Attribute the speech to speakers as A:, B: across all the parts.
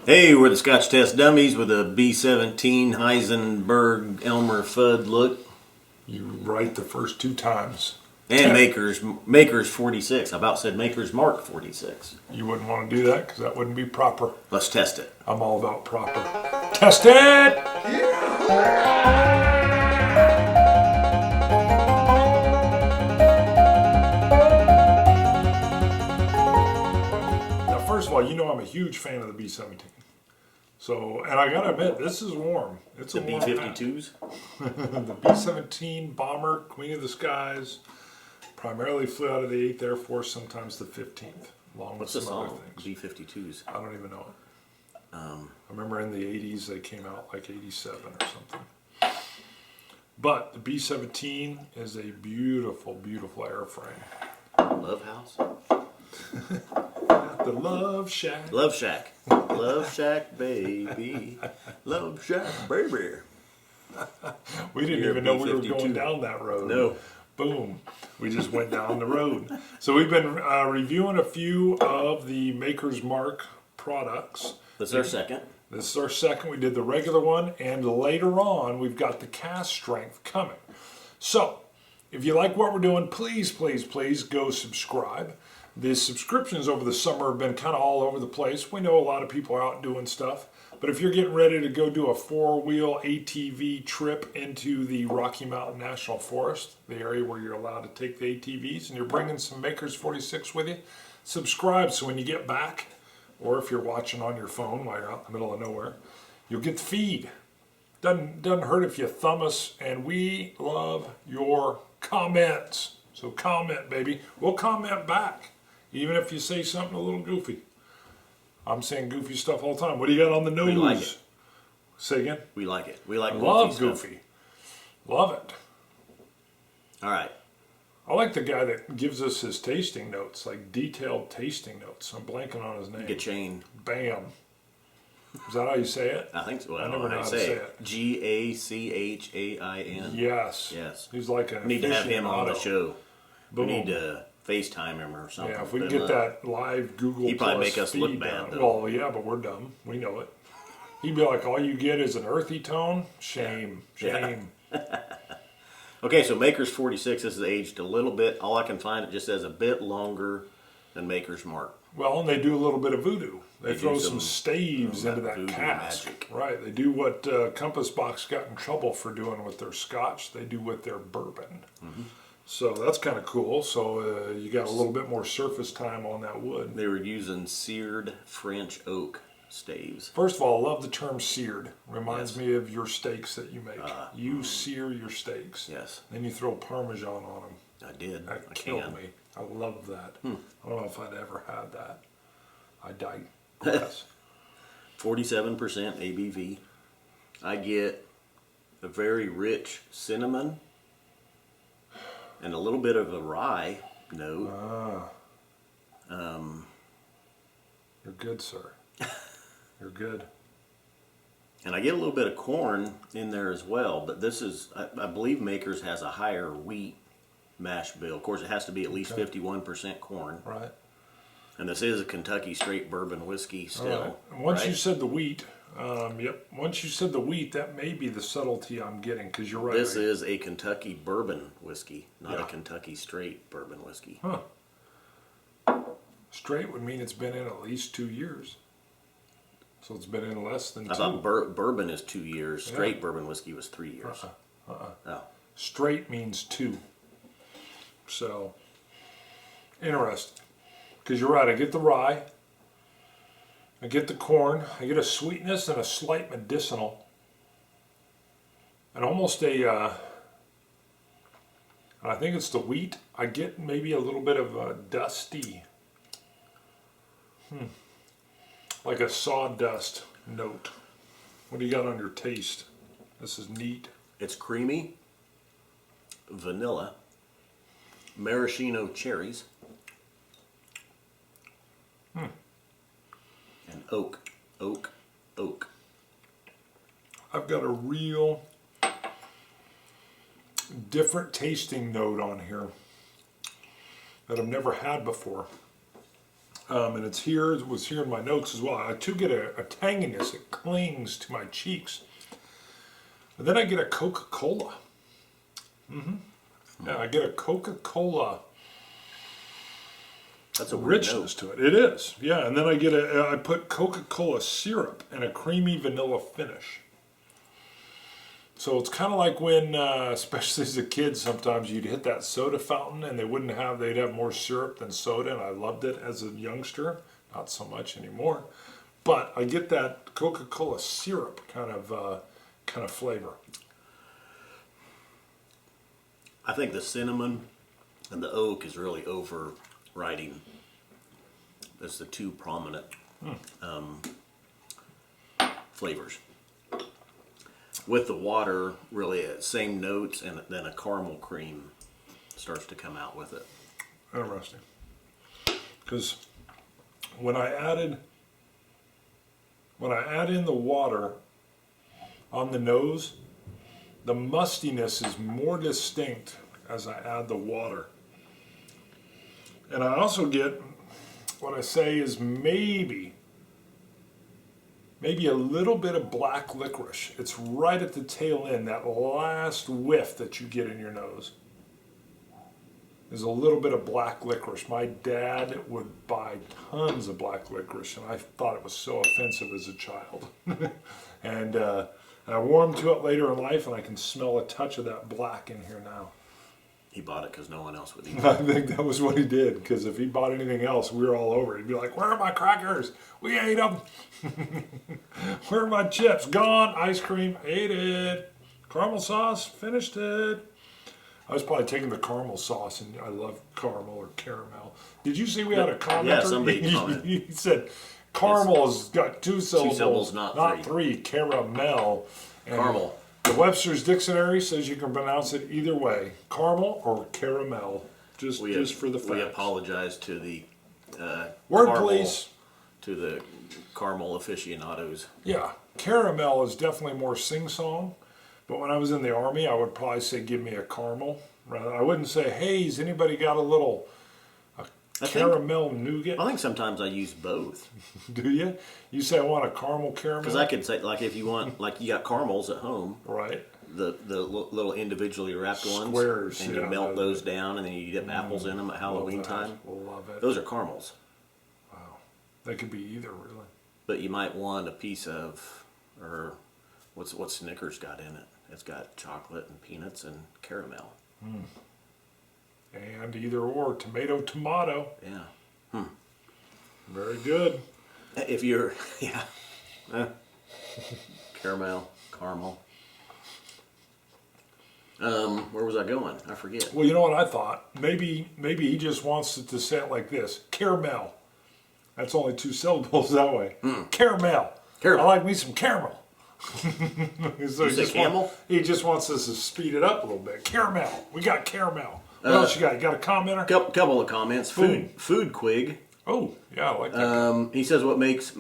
A: Hey, we're the Scotch Test Dummies with a B17 Heisenberg Elmer Fudd look.
B: You right the first two times.
A: And Maker's 46. I about said Maker's Mark 46.
B: You wouldn't want to do that because that wouldn't be proper.
A: Let's test it.
B: I'm all about proper. Test it! Now, first of all, you know I'm a huge fan of the B17. So, and I gotta admit, this is warm. It's
A: The
B: a warm
A: B52s?
B: The B-17 bomber, Queen of the Skies, primarily flew out of the 8th Air Force, sometimes the 15th, along
A: What's
B: with
A: the
B: some other
A: song?
B: things.
A: B52s.
B: I don't even know it. I remember in the 80s they came out like 87 or something. But the B-17 is a beautiful, beautiful airframe.
A: Love House?
B: The Love Shack.
A: Love Shack. Love Shack, baby. Love Shack, baby.
B: We didn't even know we were going down that road.
A: No.
B: Boom. We just went down the road. So we've been reviewing a few of the Maker's Mark products.
A: This is our second.
B: This is our second. We did the regular one, and later on we've got the cast strength coming. So if you like what we're doing, please, please, please go subscribe. The subscriptions over the summer have been kind of all over the place. We know a lot of people are out doing stuff, but if you're getting ready to go do a four-wheel ATV trip into the Rocky Mountain National Forest, the area where you're allowed to take the ATVs, and you're bringing some Maker's 46 with you, subscribe so when you get back, or if you're watching on your phone while you're out in the middle of nowhere, you'll get the feed. Doesn't hurt if you thumb us, and we love your comments. So comment, baby. We'll comment back. Even if you say something a little goofy. I'm saying goofy stuff all the time. What do you got on the nose?
A: We like it.
B: Say again?
A: We like it. We like
B: Love
A: goofy.
B: Love it.
A: All right.
B: I like the guy that gives us his tasting notes, like detailed tasting notes. I'm blanking on his name.
A: Gachain.
B: Bam. Is that how you say it?
A: I think so.
B: I never know how to say it.
A: Gachain.
B: Yes.
A: Yes.
B: He's like a
A: We need to have him on the
B: aficionado.
A: show.
B: Boom.
A: We need to FaceTime him or something.
B: Yeah, if we can
A: Put him
B: get
A: up.
B: that live Google
A: He'd probably
B: Plus
A: make us look
B: feed
A: bad,
B: down.
A: though.
B: Well, yeah, but we're dumb. We know it. He'd be like, all you get is an earthy tone? Shame.
A: Yeah.
B: Shame.
A: Okay, so Maker's 46, this is aged a little bit. All I can find, it just says a bit longer than Maker's Mark.
B: Well, and they do a little bit of voodoo. They
A: They
B: throw
A: do
B: some staves into that
A: voodoo
B: cask.
A: magic.
B: Right. They do what Compass Box got in trouble for doing with their Scotch. They do with their bourbon.
A: Mm-hmm.
B: So that's kind of cool. So you got a little bit more surface time on that wood.
A: They were using seared French oak staves.
B: First of all, I love the term seared. Reminds
A: Yes.
B: me of your steaks that you make. You sear your steaks.
A: Yes,
B: Then you throw Parmesan on them.
A: I did.
B: That
A: I
B: killed
A: can.
B: me. I love that. I don't know if I'd ever had that. I digress.
A: 47% ABV. I get a very rich cinnamon and a little bit of a rye note.
B: You're good, sir. You're good.
A: And I get a little bit of corn in there as well, but this is, I believe Maker's has a higher wheat mash bill. Of course, it has to be at least 51% corn.
B: Right.
A: And this is a Kentucky straight bourbon whiskey still.
B: All right. And once
A: right?
B: you said the wheat, yep. Once you said the wheat, that may be the subtlety I'm getting because you're right.
A: This is a Kentucky bourbon whiskey, not a
B: Yeah.
A: Kentucky straight bourbon whiskey.
B: Huh. Straight would mean it's been in at least 2 years. So it's been in less than
A: I
B: 2.
A: thought bourbon is 2 years. Straight bourbon whiskey was 3 years. Oh.
B: Straight means 2. So, interesting. Because you're right, I get the rye, I get the corn, I get a sweetness and a slight medicinal, and almost a, I think it's the wheat, I get maybe a little bit of a dusty, like a sawdust note. What do you got on your taste? This is neat.
A: It's creamy, vanilla, maraschino cherries, and oak.
B: I've got a real different tasting note on here that I've never had before. And it's here, it was here in my notes as well. I too get a tanginess, it clings to my cheeks. And then I get a Coca-Cola. Yeah, I get a Coca-Cola
A: That's a weird
B: richness to it. It is, yeah. And then I put Coca-Cola syrup and a creamy vanilla finish. So it's kind of like when, especially as a kid, sometimes you'd hit that soda fountain and they'd have more syrup than soda, and I loved it as a youngster. Not so much anymore. But I get that Coca-Cola syrup kind of flavor.
A: I think the cinnamon and the oak is really overriding. That's the two prominent flavors. With the water, really, same notes, and then a caramel cream starts to come out with it.
B: Interesting. Because when I add in the water on the nose, the mustiness is more distinct as I add the water. And I also get, what I say is maybe a little bit of black licorice. It's right at the tail end, that last whiff that you get in your nose. There's a little bit of black licorice. My dad would buy tons of black licorice, and I thought it was so offensive as a child. And I warmed to it later in life, and I can smell a touch of that black in here now.
A: He bought it because no one else would eat it.
B: I think that was what he did, because if he bought anything else, we were all over. He'd be like, "Where are my crackers? We ate them. Where are my chips? Gone. Ice cream, ate it. Caramel sauce, finished it." I was probably taking the caramel sauce, and I love caramel or caramel. Did you see we had a commenter?
A: Yeah, somebody commented.
B: He said, "Caramel has got two syllables,
A: not
B: three. Caramel." And
A: Caramel.
B: The Webster's Dictionary says you can pronounce it either way, caramel or caramel. Just for the facts.
A: We apologize to the
B: Word
A: caramel,
B: police.
A: to the caramel aficionados.
B: Yeah, caramel is definitely more sing-song. But when I was in the Army, I would probably say, "Give me a caramel." I wouldn't say, "Hey, has anybody got a little caramel nougat?"
A: I think sometimes I use both.
B: Do you? You say, "I want a caramel."
A: Because I could say, like, if you want, like, you got caramels at home.
B: Right.
A: The little individually wrapped ones.
B: Squares.
A: And you melt those down, and then you dip apples in them at Halloween time.
B: Love it.
A: Those are caramels.
B: Wow. They could be either, really.
A: But you might want a piece of, or what's Snickers got in it? It's got chocolate and peanuts and caramel.
B: And either or, tomato.
A: Yeah.
B: Very good.
A: If you're, yeah. Caramel. Where was I going? I forget.
B: Well, you know what I thought? Maybe he just wants to say it like this. Caramel. That's only two syllables that way. Caramel. I like me some caramel. So
A: you say camel?
B: He just wants us to speed it up a little bit. Caramel. We got caramel. What else you got? You got a commenter?
A: Couple of comments. Food Quig.
B: Oh, yeah, I like that.
A: He says what makes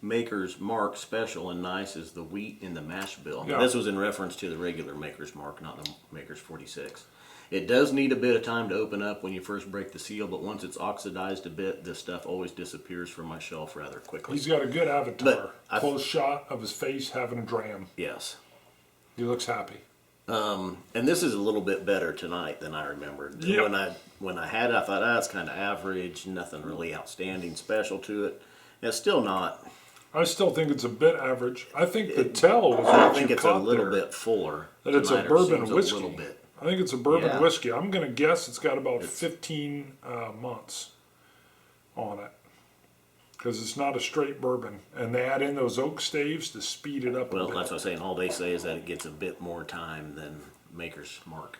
A: Maker's Mark special and nice is the wheat in the mash bill.
B: Yeah.
A: This was in reference to the regular Maker's Mark, not the Maker's 46. It does need a bit of time to open up when you first break the seal, but once it's oxidized a bit, this stuff always disappears from my shelf rather quickly.
B: He's got a good avatar.
A: But
B: Close shot of his face having a dram.
A: Yes.
B: He looks happy.
A: And this is a little bit better tonight than I remembered.
B: Yep.
A: When I had it, I thought, it's kind of average, nothing really outstanding special to it. It's still not.
B: I still think it's a bit average. I think the tell was
A: I
B: what
A: think
B: you
A: it's a
B: caught
A: little
B: there.
A: bit fuller.
B: That it's a
A: Tonight,
B: bourbon
A: seems
B: whiskey.
A: A little bit.
B: I think it's a bourbon
A: Yeah.
B: whiskey. I'm going to guess it's got about 15 months on it. Because it's not a straight bourbon. And they add in those oak staves to speed it up a
A: Well,
B: bit.
A: that's what I'm saying. All they say is that it gets a bit more time than Maker's Mark.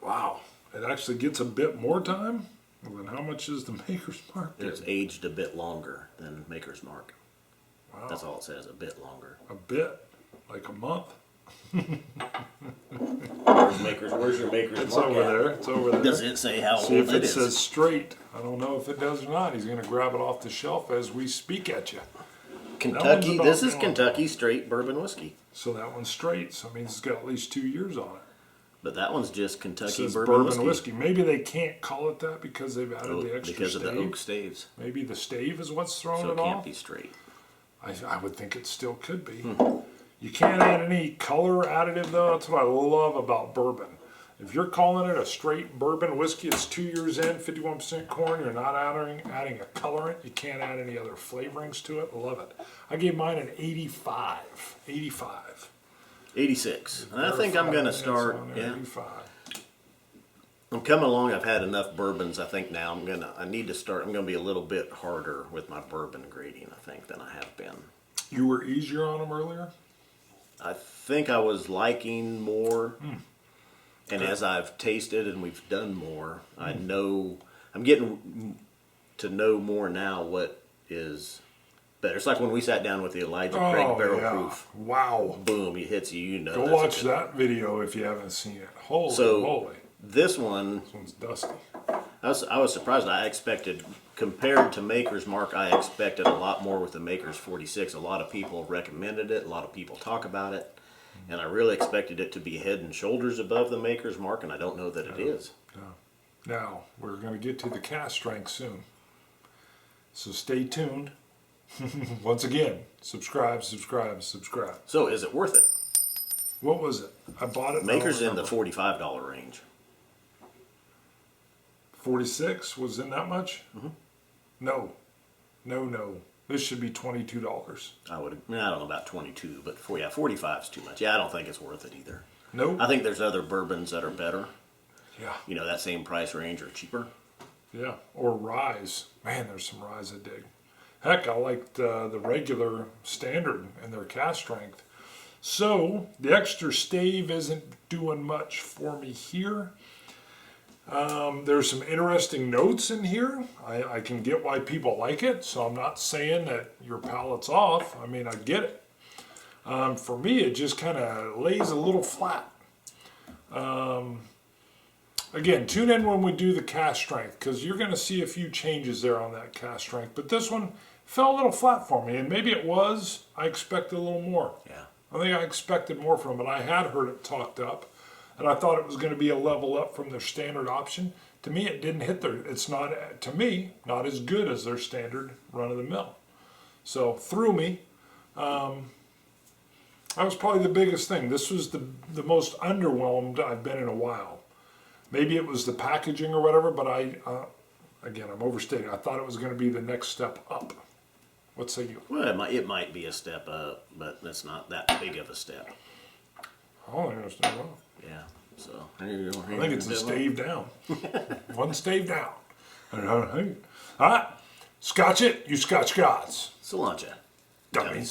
B: Wow. It actually gets a bit more time? Well, then how much is the Maker's Mark?
A: It's aged a bit longer than Maker's Mark.
B: Wow.
A: That's all it says, a bit longer.
B: A bit? Like a month?
A: Where's your Maker's
B: It's
A: Mark
B: over
A: at?
B: there. It's over there.
A: Does it say how
B: See
A: old
B: if it
A: is?
B: says straight. I don't know if it does or not. He's going to grab it off the shelf as we speak at you.
A: Kentucky.
B: about
A: This is
B: gone.
A: Kentucky straight bourbon whiskey.
B: So that one's straight. So it means it's got at least 2 years on it.
A: But that one's just
B: It
A: Kentucky
B: says
A: bourbon whiskey.
B: Maybe they can't call it that because they've added the extra
A: Because
B: stave.
A: of the oak staves.
B: Maybe the stave is what's throwing
A: So
B: it
A: it can't
B: off.
A: be straight.
B: I would think it still could be. You can't add any color additive though. That's what I love about bourbon. If you're calling it a straight bourbon whiskey, it's 2 years in, 51% corn, you're not adding a colorant, you can't add any other flavorings to it. Love it. I gave mine an 85. 85.
A: 86. And I think I'm going to start, yeah.
B: 85.
A: I'm coming along. I've had enough bourbons. I think now I'm going to be a little bit harder with my bourbon grading, I think, than I have been.
B: You were easier on them earlier?
A: I think I was liking more. And as I've tasted and we've done more, I'm getting to know more now what is better. It's like when we sat down with the Elijah Craig Barrel Proof.
B: Wow.
A: Boom, he hits you, you know.
B: Go watch that video if you haven't seen it. Holy moly.
A: This one's
B: dusty.
A: I was surprised. I expected, compared to Maker's Mark, I expected a lot more with the Maker's 46. A lot of people recommended it. A lot of people talk about it. And I really expected it to be head and shoulders above the Maker's Mark, and I don't know that it is.
B: No. Now, we're going to get to the cast strength soon. So stay tuned. Once again, subscribe.
A: So is it worth it?
B: What was it? I bought it.
A: Maker's in the $45 range.
B: 46 was in that much? No. This should be $22.
A: I don't know about 22, but 45 is too much. Yeah, I don't think it's worth it either.
B: Nope.
A: I think there's other bourbons that are better.
B: Yeah.
A: You know, that same price range or cheaper.
B: Yeah. Or Ryes. Man, there's some Ryes I dig. Heck, I liked the regular standard and their cast strength. So the extra stave isn't doing much for me here. There's some interesting notes in here. I can get why people like it, so I'm not saying that your palate's off. I mean, I get it. For me, it just kind of lays a little flat. Again, tune in when we do the cast strength, because you're going to see a few changes there on that cast strength. But this one fell a little flat for me, and maybe it was. I expected a little more.
A: Yeah.
B: I think I expected more from it. I had heard it talked up. And I thought it was going to be a level up from their standard option. To me, it didn't hit it's not, to me, not as good as their standard run-of-the-mill. So, threw me. That was probably the biggest thing. This was the most underwhelmed I've been in a while. Maybe it was the packaging or whatever, but again, I'm overstating. I thought it was going to be the next step up. What say you?
A: Well, it might be a step up, but that's not that big of a step.
B: Oh, I understand. Well.
A: Yeah, so I
B: think it's a stave down. One stave down. All right, Scotch it, you Scotch gods.
A: Cilantro.
B: Dummies.